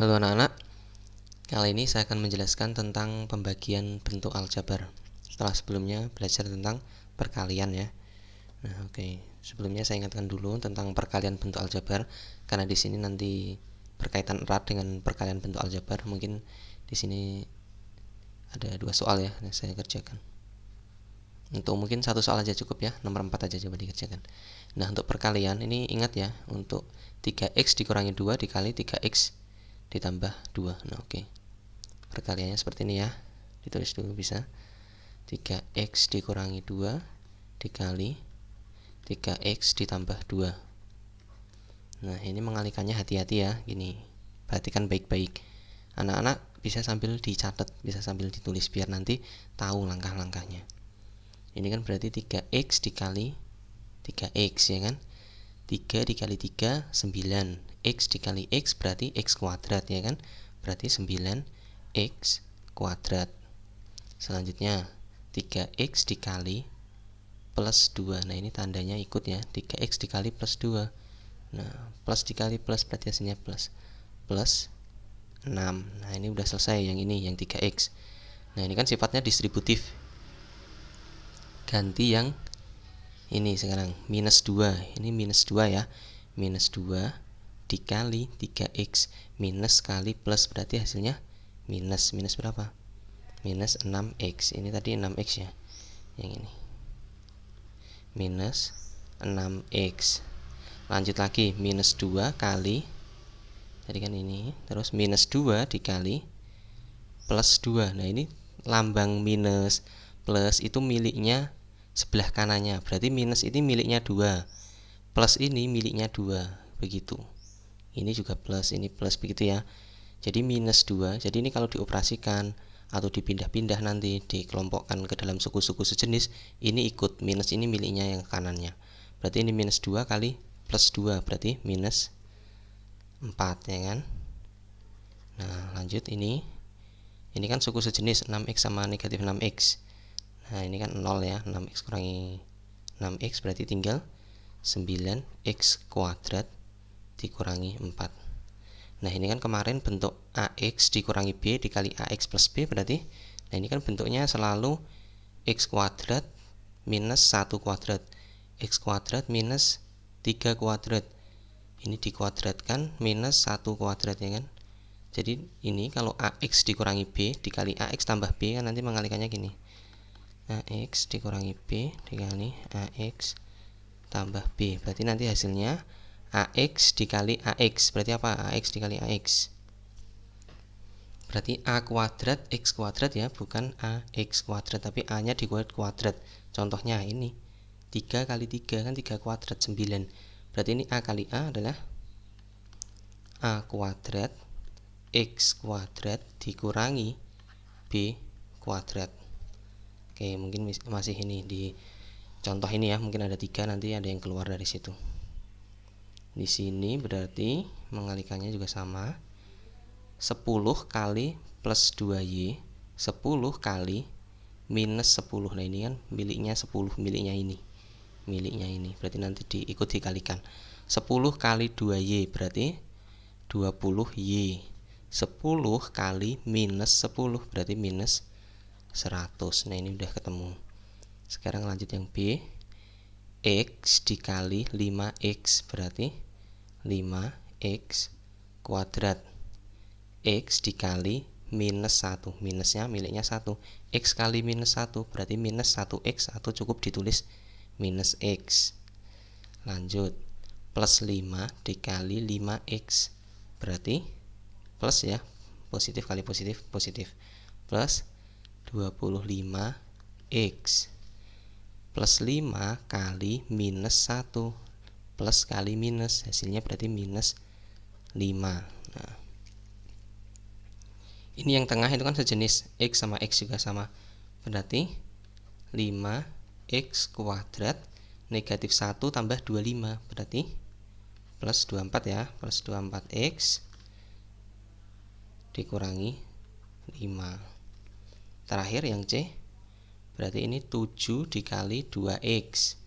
Halo anak-anak, kali ini saya akan menjelaskan tentang pembagian bentuk aljabar. Setelah sebelumnya belajar tentang perkalian ya. Nah, oke. Sebelumnya saya ingatkan dulu tentang perkalian bentuk aljabar, karena di sini nanti berkaitan erat dengan perkalian bentuk aljabar. Mungkin di sini ada 2 soal ya, yang saya kerjakan. Untuk mungkin 1 soal aja cukup ya, nomor 4 aja coba dikerjakan. Nah, untuk perkalian ini ingat ya, untuk 3x dikurangi 2 dikali 3x ditambah 2. Nah, oke. Perkaliannya seperti ini ya. Ditulis dulu bisa. 3x dikurangi 2 dikali 3x ditambah 2. Nah, ini mengalikannya hati-hati ya, gini. Perhatikan baik-baik. Anak-anak bisa sambil dicatat, bisa sambil ditulis biar nanti tahu langkah-langkahnya. Ini kan berarti 3x dikali 3x ya kan. 3 dikali 3 9. X dikali X berarti X kuadrat ya kan. Berarti 9X kuadrat. Selanjutnya 3X dikali plus 2. Nah, ini tandanya ikut ya, 3X dikali plus 2. Nah, plus dikali plus berarti hasilnya plus. Plus 6. Nah, ini udah selesai yang ini, yang 3X. Nah, ini kan sifatnya distributif. Ganti yang ini sekarang, minus 2. Ini minus 2 ya. Minus 2 dikali 3x minus kali plus berarti hasilnya minus. Minus berapa? Minus 6x. Ini tadi 6x ya. Yang ini. Minus 6x. Lanjut lagi, minus 2 kali tadi kan ini, terus minus 2 dikali plus 2. Nah, ini lambang minus plus itu miliknya sebelah kanannya, berarti minus ini miliknya 2, plus ini miliknya 2, begitu. Ini juga plus, ini plus, begitu ya. Jadi minus 2, jadi ini kalau dioperasikan atau dipindah-pindah nanti dikelompokkan ke dalam suku-suku sejenis, ini ikut, minus ini miliknya yang kanannya. Berarti ini minus 2 kali plus 2, berarti minus 4 ya kan. Nah, lanjut ini kan suku sejenis, 6x sama negatif 6x. Nah, ini kan 0 ya, 6x kurangi 6x berarti tinggal 9x kuadrat dikurangi 4. Nah, ini kan kemarin bentuk ax dikurangi b dikali ax plus b berarti, nah ini kan bentuknya selalu x kuadrat minus 1 kuadrat, x kuadrat minus 3 kuadrat. Ini dikuadratkan minus 1 kuadrat ya kan. Jadi ini kalau ax dikurangi b dikali ax tambah b kan nanti mengalikannya gini. Ax dikurangi b dikali ax tambah b, berarti nanti hasilnya ax dikali ax, berarti apa? Ax dikali ax berarti a kuadrat x kuadrat ya, bukan ax kuadrat, tapi a nya dikuadrat. Contohnya ini 3 kali 3 kan 3 kuadrat 9, berarti ini a kali a adalah a kuadrat x kuadrat dikurangi b kuadrat. Oke, mungkin masih ini di contoh ini ya, mungkin ada 3, nanti ada yang keluar dari situ. Di sini berarti mengalikannya juga sama. 10 kali plus 2y, 10 kali minus 10. Nah, ini kan miliknya 10, miliknya ini. Miliknya ini. Berarti nanti diikut dikalikan. 10 kali 2y berarti 20y. 10 kali minus 10 berarti minus 100. Nah, ini udah ketemu. Sekarang lanjut yang B. X dikali 5x berarti 5x kuadrat. X dikali minus 1, minusnya miliknya 1. X kali minus 1 berarti minus 1x, atau cukup ditulis minus x. Lanjut, plus 5 dikali 5x berarti plus ya, positif kali positif, positif, plus 25x plus 5 kali minus 1 plus kali minus, hasilnya berarti minus 5. Nah, ini yang tengah itu kan sejenis, x sama x juga sama, berarti 5x kuadrat negatif 1 tambah 25 berarti plus 24 ya, plus 24x dikurangi 5. Terakhir yang C, berarti ini 7 dikali 2x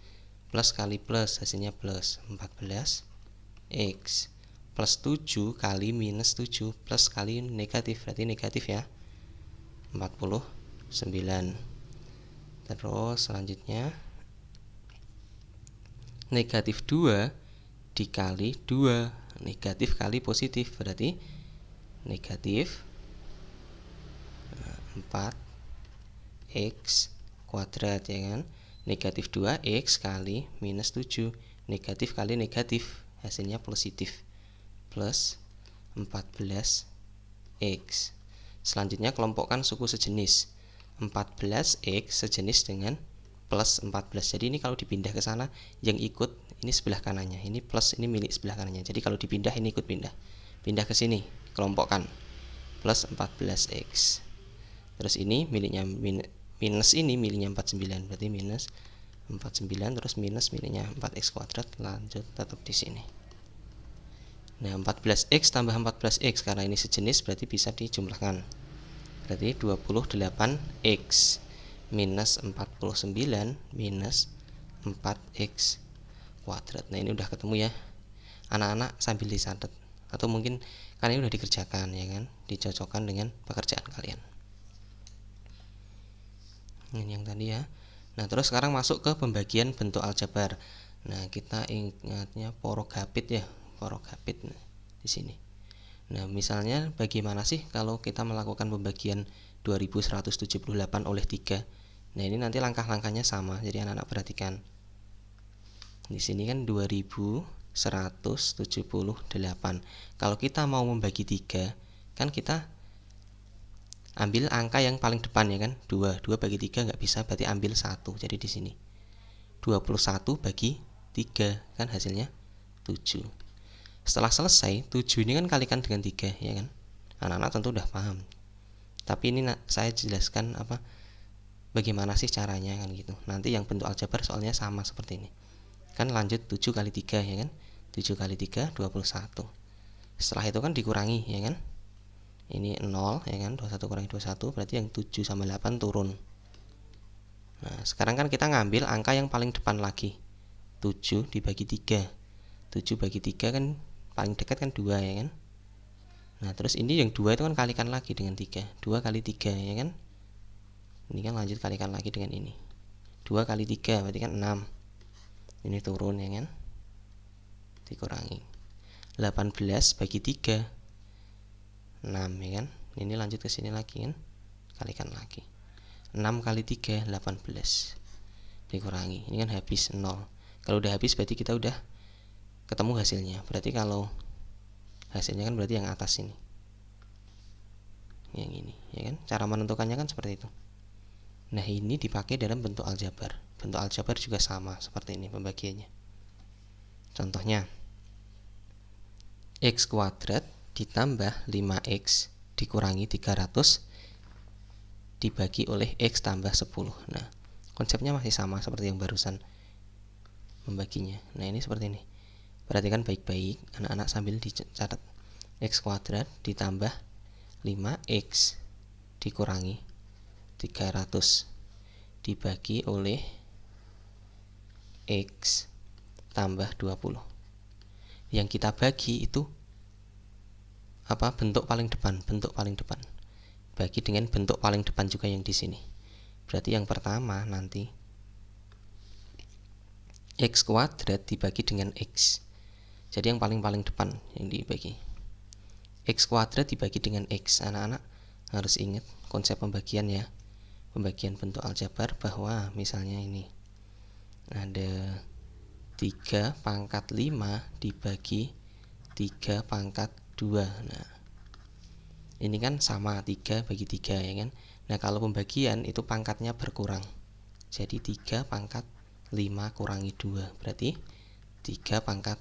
plus kali plus, hasilnya plus 14x plus 7 kali minus 7 plus kali negatif, berarti negatif ya, 49. Terus selanjutnya negatif 2 dikali 2, negatif kali positif, berarti negatif 4x kuadrat, ya kan. Negatif 2x kali minus 7, negatif kali negatif, hasilnya positif, plus 14x. Selanjutnya kelompokkan suku sejenis. 14x sejenis dengan plus 14. Jadi ini kalau dipindah ke sana, yang ikut ini sebelah kanannya, ini plus, ini milik sebelah kanannya. Jadi kalau dipindah ini ikut pindah. Pindah ke sini, kelompokkan, plus 14x. Terus ini miliknya minus, ini miliknya 49, berarti minus 49, terus minus miliknya 4x kuadrat, lanjut tetap di sini. Nah, 14x tambah 14x, karena ini sejenis berarti bisa dijumlahkan. Berarti 28x minus 49 minus 4x kuadrat. Nah, ini udah ketemu ya. Anak-anak sambil dicatat, atau mungkin kalian udah dikerjakan, ya kan, dicocokkan dengan pekerjaan kalian. Ini yang tadi ya. Nah, terus sekarang masuk ke pembagian bentuk aljabar. Nah, kita ingatnya porogapit ya, porogapit di sini. Nah, misalnya bagaimana sih kalau kita melakukan pembagian 2178 oleh 3? Nah, ini nanti langkah-langkahnya sama. Jadi anak-anak perhatikan. Di sini kan 2178. Kalau kita mau membagi 3, kan kita ambil angka yang paling depan, ya kan. 2 bagi 3 nggak bisa, berarti ambil 1. Jadi di sini 21 bagi 3, kan hasilnya 7. Setelah selesai, 7 ini kan kalikan dengan 3, ya kan. Anak-anak tentu udah paham. Tapi ini saya jelaskan bagaimana sih caranya, kan gitu. Nanti yang bentuk aljabar soalnya sama seperti ini. Kan lanjut 7 kali 3, ya kan. 7 kali 3 21. Setelah itu kan dikurangi, ya kan. Ini 0, ya kan. 21 kurangi 21 berarti yang 7 sama 8 turun. Nah, sekarang kan kita ngambil angka yang paling depan lagi. 7 dibagi 3. 7 bagi 3 kan paling dekat kan 2, ya kan. Nah, terus ini yang 2 itu kan kalikan lagi dengan 3. 2 kali 3, ya kan. Ini kan lanjut kalikan lagi dengan ini. 2 kali 3 berarti kan 6. Ini turun, ya kan. Dikurangi 18 bagi 3 6, ya kan. Ini lanjut ke sini lagi kan, kalikan lagi. 6 kali 3 18 dikurangi, ini kan habis 0. Kalau udah habis berarti kita udah ketemu hasilnya. Berarti kalau hasilnya kan berarti yang atas ini, yang ini, ya kan. Cara menentukannya kan seperti itu. Nah, ini dipakai dalam bentuk aljabar. Bentuk aljabar juga sama seperti ini pembagiannya. Contohnya, x kuadrat ditambah 5x dikurangi 300 dibagi oleh x tambah 10. Nah, konsepnya masih sama seperti yang barusan membaginya. Nah, ini seperti ini. Perhatikan baik-baik anak-anak sambil dicatat. X kuadrat ditambah 5x dikurangi 300 dibagi oleh x tambah 20. Yang kita bagi itu bentuk paling depan, bagi dengan bentuk paling depan juga yang di sini. Berarti yang pertama nanti x kuadrat dibagi dengan x. Jadi yang paling depan yang dibagi. X kuadrat dibagi dengan x. Anak-anak harus ingat konsep pembagian ya. Pembagian bentuk aljabar, bahwa misalnya ini ada 3 pangkat 5 dibagi 3 pangkat 2. Nah, ini kan sama 3 bagi 3, ya kan. Nah, kalau pembagian itu pangkatnya berkurang. Jadi 3 pangkat 5 kurangi 2 berarti 3 pangkat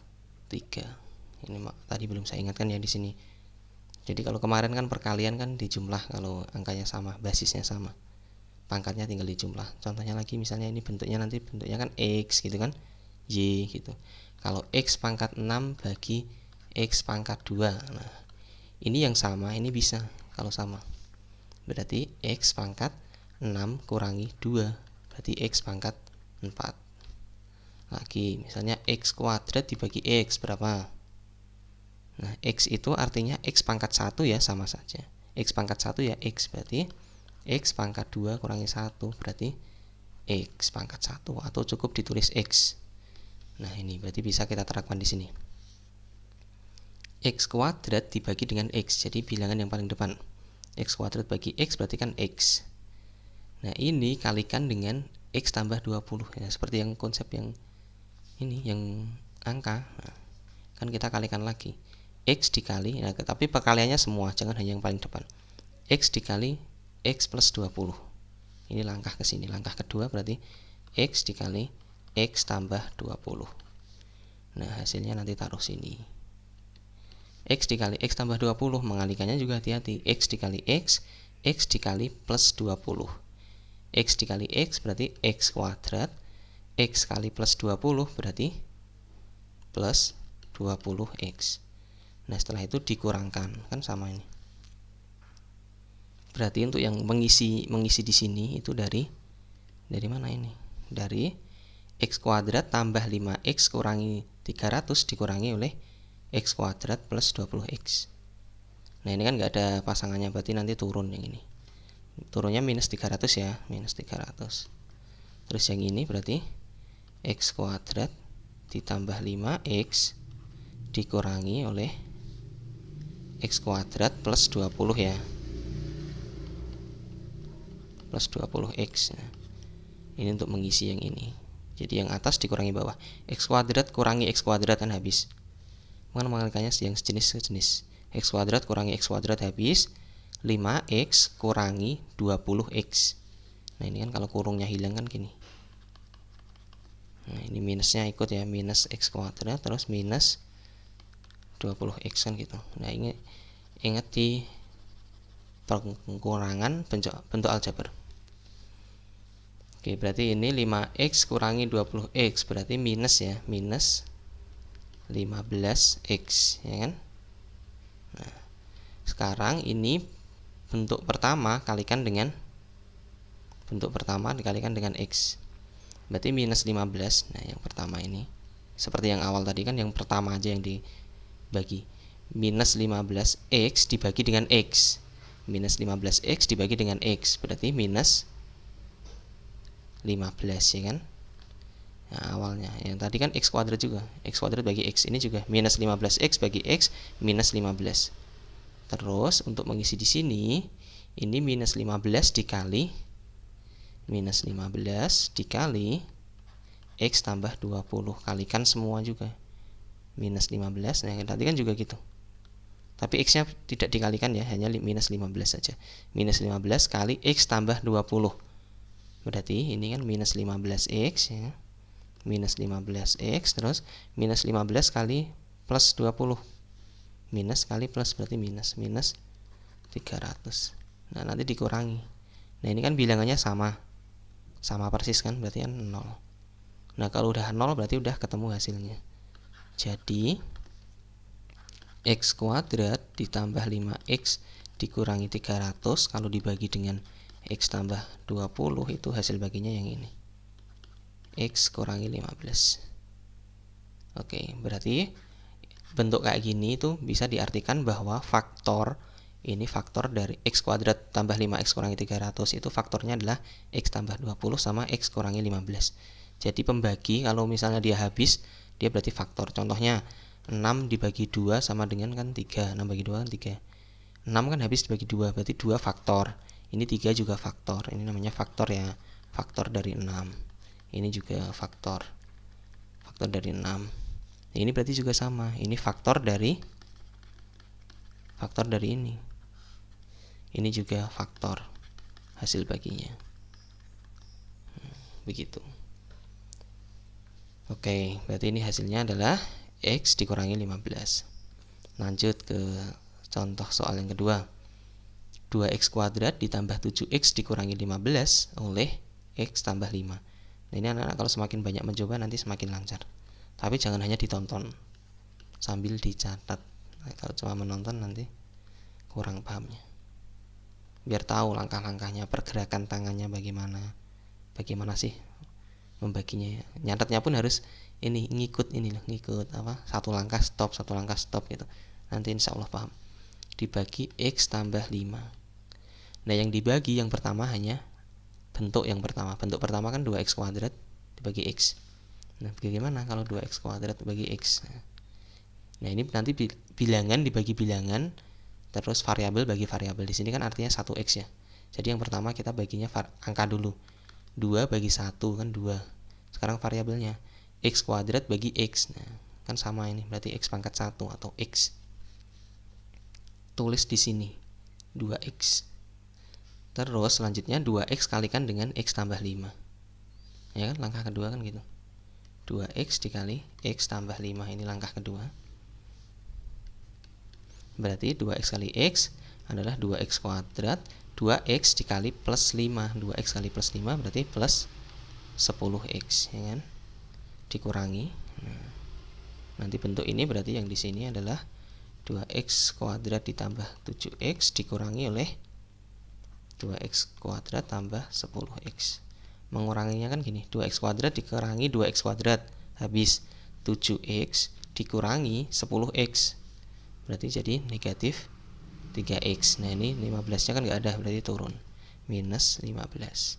3. Ini tadi belum saya ingatkan ya di sini. Jadi kalau kemarin kan perkalian kan dijumlah, kalau angkanya sama, basisnya sama, pangkatnya tinggal dijumlah. Contohnya lagi, misalnya ini bentuknya nanti bentuknya kan x gitu kan, y gitu. Kalau x pangkat 6 bagi x pangkat 2. Nah, ini yang sama, ini bisa kalau sama. Berarti x pangkat 6 kurangi 2 berarti x pangkat 4. Lagi misalnya x kuadrat dibagi x berapa? Nah, X itu artinya X pangkat 1 ya, sama saja. X pangkat 1 ya X, berarti X pangkat 2 kurangi 1 berarti X pangkat 1, atau cukup ditulis X. Nah, ini berarti bisa kita terapkan di sini. X kuadrat dibagi dengan X, jadi bilangan yang paling depan. X kuadrat bagi X berarti kan X. Nah, ini kalikan dengan X tambah 20 ya, seperti yang konsep yang ini, yang angka. Nah, kan kita kalikan lagi. X dikali, nah, tapi perkaliannya semua, jangan hanya yang paling depan. X dikali X plus 20. Ini langkah ke sini. Langkah kedua berarti X dikali X tambah 20. Nah, hasilnya nanti taruh sini. X dikali X tambah 20, mengalikannya juga hati-hati. X dikali X dikali plus 20. X dikali X berarti X kuadrat. X kali plus 20 berarti plus 20X. Nah, setelah itu dikurangkan, kan sama ini. Berarti untuk yang mengisi di sini itu dari mana ini? Dari X kuadrat tambah 5X kurangi 300 dikurangi oleh X kuadrat plus 20X. Nah, ini kan nggak ada pasangannya, berarti nanti turun yang ini. Turunnya minus 300 ya, minus 300. Terus yang ini berarti X kuadrat ditambah 5X dikurangi oleh X kuadrat plus 20 ya, plus 20X. Nah, ini untuk mengisi yang ini. Jadi yang atas dikurangi bawah. X kuadrat kurangi X kuadrat kan habis. Mana mengalikannya yang sejenis. X kuadrat kurangi X kuadrat habis. 5X kurangi 20X. Nah, ini kan kalau kurungnya hilang kan gini. Nah, ini minusnya ikut ya, minus X kuadrat terus minus 20X kan gitu. Nah, ini ingat di pengurangan bentuk aljabar. Oke, berarti ini 5X kurangi 20X berarti minus ya, minus 15X ya kan. Nah, sekarang ini bentuk pertama kalikan dengan bentuk pertama dikalikan dengan X, berarti minus 15. Nah, yang pertama ini seperti yang awal tadi kan, yang pertama aja yang dibagi. Minus 15X dibagi dengan X, minus 15X dibagi dengan X berarti minus 15 ya kan. Nah, awalnya yang tadi kan X kuadrat juga, X kuadrat bagi X, ini juga minus 15X bagi X minus 15. Terus untuk mengisi di sini, ini minus 15 dikali minus 15 dikali X tambah 20, kalikan semua juga minus 15. Nah, tadi kan juga gitu, tapi X nya tidak dikalikan ya, hanya minus 15 saja. Minus 15 kali X tambah 20, berarti ini kan minus 15X ya, minus 15X, terus minus 15 kali plus 20, minus kali plus berarti minus 300. Nah, nanti dikurangi. Nah, ini kan bilangannya sama persis kan, berarti kan 0. Nah, kalau udah 0 berarti udah ketemu hasilnya. Jadi X kuadrat ditambah 5X dikurangi 300 kalau dibagi dengan X tambah 20, itu hasil baginya yang ini, X kurangi 15. Oke, berarti bentuk kayak gini itu bisa diartikan bahwa faktor ini, faktor dari X kuadrat tambah 5X kurangi 300 itu faktornya adalah X tambah 20 sama X kurangi 15. Jadi pembagi kalau misalnya dia habis, dia berarti faktor. Contohnya 6 dibagi 2 sama dengan kan 3. 6 bagi 2 kan 3. 6 kan habis dibagi 2, berarti 2 faktor. Ini 3 juga faktor. Ini namanya faktor ya, faktor dari 6. Ini juga faktor dari 6. Nah, ini berarti juga sama. Ini faktor dari ini. Ini juga faktor hasil baginya. Begitu. Oke, berarti ini hasilnya adalah X dikurangi 15. Lanjut ke contoh soal yang kedua. 2X kuadrat ditambah 7X dikurangi 15 oleh X tambah 5. Nah, ini anak-anak kalau semakin banyak mencoba nanti semakin lancar. Tapi jangan hanya ditonton, sambil dicatat. Nah, kalau cuma menonton nanti kurang pahamnya. Biar tahu langkah-langkahnya, pergerakan tangannya bagaimana sih membaginya. Nyatetnya pun harus ini, ngikut apa, satu langkah stop gitu. nanti insya Allah paham. Dibagi X tambah 5. Nah yang dibagi yang pertama hanya bentuk yang pertama. Bentuk pertama kan 2x kuadrat dibagi X. Nah bagaimana kalau 2x kuadrat dibagi X? Nah ini nanti bilangan dibagi bilangan, terus variabel bagi variabel. Di sini kan artinya 1x ya. Jadi yang pertama kita baginya angka dulu. 2 bagi 1 kan 2. Sekarang variabelnya x kuadrat bagi x. Nah, kan sama ini, berarti x pangkat 1 atau x. Tulis di sini 2x. Terus selanjutnya 2x kalikan dengan x tambah 5. Ya kan, langkah kedua kan gitu. 2x dikali x tambah 5, ini langkah kedua. Berarti 2x kali x adalah 2x kuadrat, 2x dikali plus 5. 2x kali plus 5 berarti plus 10x, ya kan? Dikurangi. Nah, nanti bentuk ini berarti yang di sini adalah 2x kuadrat ditambah 7x dikurangi oleh 2x kuadrat tambah 10x. Menguranginya kan gini, 2x kuadrat dikurangi 2x kuadrat, habis 7x dikurangi 10x, berarti jadi negatif 3x. Nah ini 15 nya kan nggak ada, berarti turun, minus 15.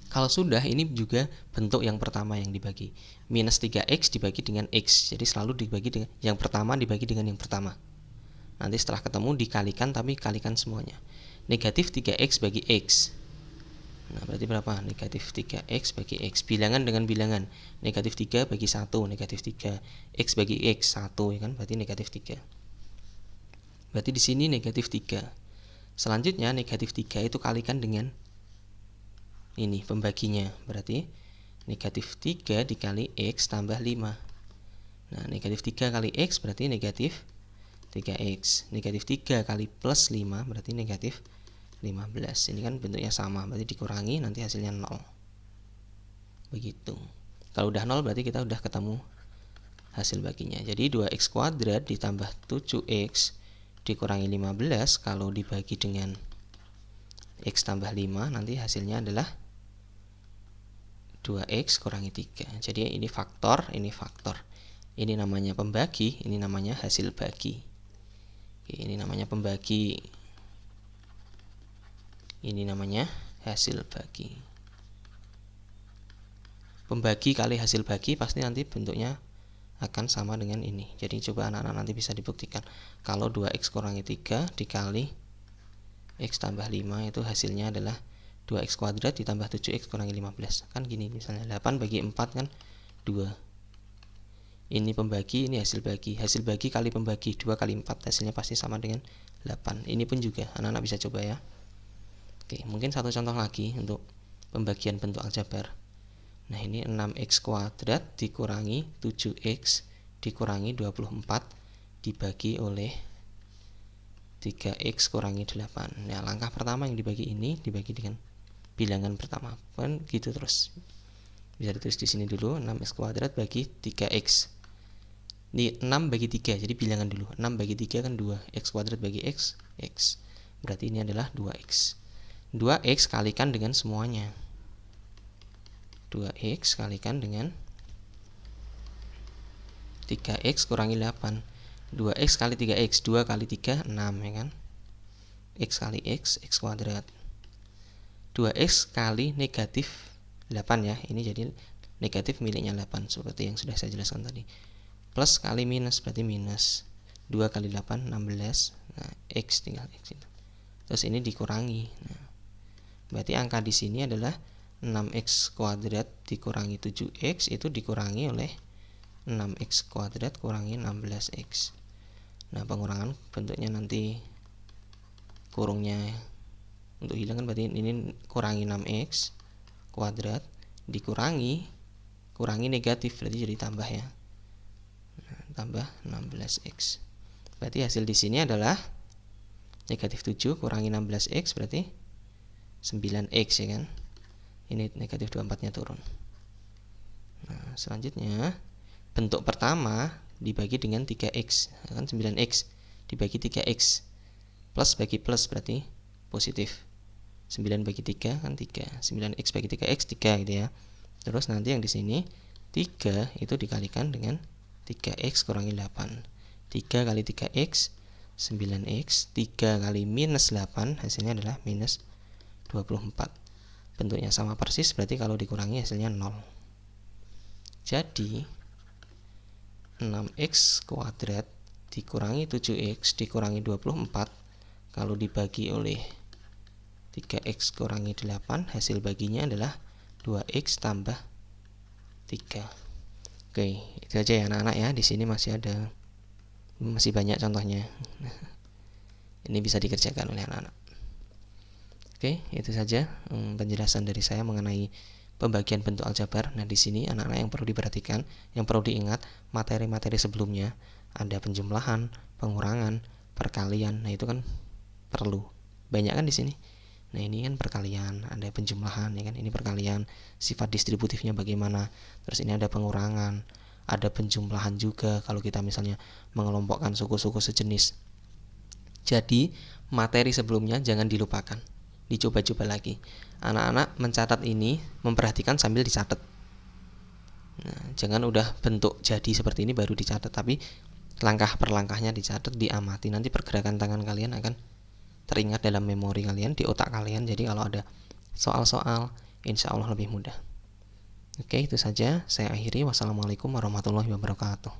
Kalau sudah, ini juga bentuk yang pertama yang dibagi, minus 3x dibagi dengan x. Jadi selalu dibagi dengan yang pertama, dibagi dengan yang pertama. Nanti setelah ketemu dikalikan, tapi kalikan semuanya. Negatif 3x bagi x. Nah berarti berapa? Negatif 3x bagi x. Bilangan dengan bilangan, negatif 3 bagi 1, negatif 3. X bagi x 1, ya kan? Berarti negatif 3. Berarti di sini negatif 3. Selanjutnya negatif 3 itu kalikan dengan ini pembaginya, berarti negatif 3 dikali x tambah 5. Nah negatif 3 kali x berarti negatif 3x. Negatif 3 kali plus 5 berarti negatif 15. Ini kan bentuknya sama, berarti dikurangi, nanti hasilnya 0. Begitu. Kalau udah 0 berarti kita udah ketemu hasil baginya. Jadi 2x kuadrat ditambah 7x dikurangi 15 kalau dibagi dengan x tambah 5, nanti hasilnya adalah 2x kurangi 3. Jadi ini faktor, ini faktor. Ini namanya pembagi, ini namanya hasil bagi. Oke, ini namanya pembagi, ini namanya hasil bagi. Pembagi kali hasil bagi pasti nanti bentuknya akan sama dengan ini. Jadi coba anak-anak nanti bisa dibuktikan. Kalau 2x kurangi 3 dikali x tambah 5 itu hasilnya adalah 2x kuadrat ditambah 7x kurangi 15. Kan gini misalnya, 8 bagi 4 kan 2. Ini pembagi, ini hasil bagi. Hasil bagi kali pembagi, 2 kali 4 hasilnya pasti sama dengan 8. Ini pun juga anak-anak bisa coba ya. Oke, mungkin satu contoh lagi untuk pembagian bentuk aljabar. Nah ini 6x kuadrat dikurangi 7x dikurangi 24 dibagi oleh 3x kurangi 8. Nah langkah pertama yang dibagi ini dibagi dengan bilangan pertama, kan gitu terus. Bisa ditulis di sini dulu, 6x kuadrat bagi 3x. Ini 6 bagi 3, jadi bilangan dulu. 6 bagi 3 kan 2, x kuadrat bagi x, x. Berarti ini adalah 2x. 2x kalikan dengan semuanya. 2x kalikan dengan 3x kurangi 8. 2x kali 3x, 2 kali 3, 6 ya kan. X kali x, x kuadrat. 2x kali negatif 8 ya, ini jadi negatif miliknya 8 seperti yang sudah saya jelaskan tadi. Plus kali minus berarti minus 2 kali 8, 16. Nah x tinggal x itu. Terus ini dikurangi. Nah, berarti angka di sini adalah 6x kuadrat dikurangi 7x itu dikurangi oleh 6x kuadrat kurangi 16x. Nah pengurangan bentuknya nanti kurungnya untuk hilang kan, berarti ini kurangi 6x kuadrat dikurangi negatif, berarti jadi tambah ya. Nah, tambah 16x. Berarti hasil di sini adalah negatif 7 kurangi 16x berarti 9x ya kan. Ini negatif 24 nya turun. Nah selanjutnya bentuk pertama dibagi dengan 3x, kan 9x dibagi 3x, plus bagi plus berarti positif. 9 bagi 3 kan 3, 9x bagi 3x 3 gitu ya. Terus nanti yang di sini 3 itu dikalikan dengan 3x kurangi 8. 3 kali 3x 9x, 3 kali minus 8 hasilnya adalah minus 24. Bentuknya sama persis, berarti kalau dikurangi hasilnya 0. Jadi 6x kuadrat dikurangi 7x dikurangi 24, kalau dibagi oleh 3x kurangi 8, hasil baginya adalah 2x tambah 3. Oke, itu aja ya anak-anak ya. Di sini masih banyak contohnya. Ini bisa dikerjakan oleh anak-anak. Oke, itu saja penjelasan dari saya mengenai pembagian bentuk aljabar. Nah, di sini anak-anak yang perlu diperhatikan, yang perlu diingat, materi-materi sebelumnya ada penjumlahan, pengurangan, perkalian. Nah, itu kan perlu. Banyak kan di sini. Nah, ini kan perkalian, ada penjumlahan ya kan. Ini perkalian, sifat distributifnya bagaimana. Terus ini ada pengurangan, ada penjumlahan juga kalau kita misalnya mengelompokkan suku-suku sejenis. Jadi, materi sebelumnya jangan dilupakan. Dicoba-coba lagi. Anak-anak mencatat ini, memperhatikan sambil dicatat. Nah, jangan udah bentuk jadi seperti ini baru dicatat, tapi langkah per langkahnya dicatat, diamati. Nanti pergerakan tangan kalian akan teringat dalam memori kalian, di otak kalian. Jadi kalau ada soal-soal, insya Allah lebih mudah. Oke, itu saja saya akhiri. Wassalamualaikum warahmatullahi wabarakatuh.